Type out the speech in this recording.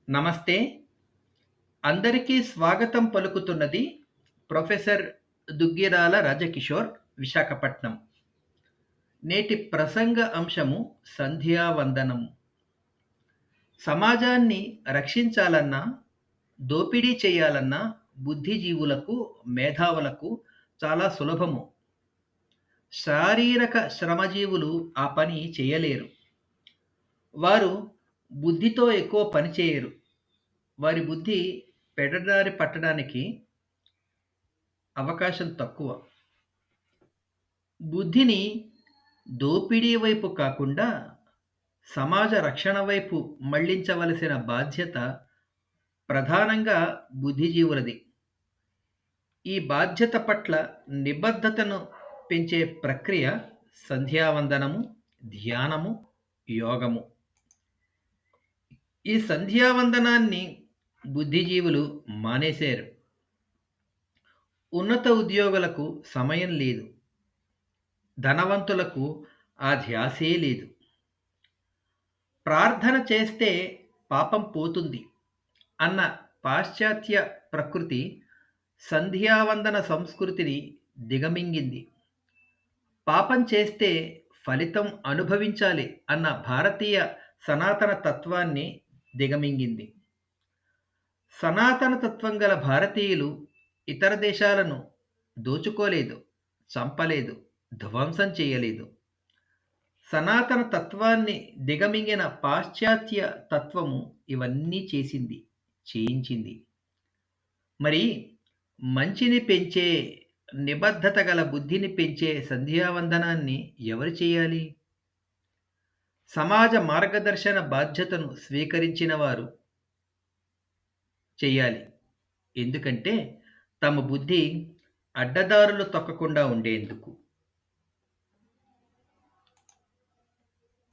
నమస్తే. అందరికీ స్వాగతం పలుకుతున్నది ప్రొఫెసర్ దుగ్గిరాల రాజకిషోర్, విశాఖపట్నం. నేటి ప్రసంగ అంశము సంధ్యావందనం. సమాజాన్ని రక్షించాలన్నా, దోపిడీ చేయాలన్నా బుద్ధిజీవులకు, మేధావులకు చాలా సులభము. శారీరక శ్రమజీవులు ఆ పని చేయలేరు. వారు బుద్ధితో ఎక్కువ పని చేయరు. వారి బుద్ధి పెడదారి పట్టడానికి అవకాశం తక్కువ. బుద్ధిని దోపిడీ వైపు కాకుండా సమాజ రక్షణ వైపు మళ్లించవలసిన బాధ్యత ప్రధానంగా బుద్ధిజీవులది. ఈ బాధ్యత పట్ల నిబద్ధతను పెంచే ప్రక్రియ సంధ్యావందనము, ధ్యానము, యోగము. ఈ సంధ్యావందనాన్ని బుద్ధిజీవులు మానేశారు. ఉన్నత ఉద్యోగులకు సమయం లేదు. ధనవంతులకు ఆ ధ్యాసే లేదు. ప్రార్థన చేస్తే పాపం పోతుంది అన్న పాశ్చాత్య ప్రకృతి సంధ్యావందన సంస్కృతిని దిగమింగింది. పాపం చేస్తే ఫలితం అనుభవించాలి అన్న భారతీయ సనాతన తత్వాన్ని దిగమింగింది. సనాతన తత్వం గల భారతీయులు ఇతర దేశాలను దోచుకోలేదు, చంపలేదు, ధ్వంసం చేయలేదు. సనాతన తత్వాన్ని దిగమింగిన పాశ్చాత్య తత్వము ఇవన్నీ చేసింది, చేయించింది. మరి మంచిని పెంచే, నిబద్ధత గల బుద్ధిని పెంచే సంధ్యావందనాన్ని ఎవరు చేయాలి? సమాజ మార్గదర్శన బాధ్యతను స్వీకరించిన వారు చెయ్యాలి. ఎందుకంటే తమ బుద్ధి అడ్డదారులు తొక్కకుండా ఉండేందుకు.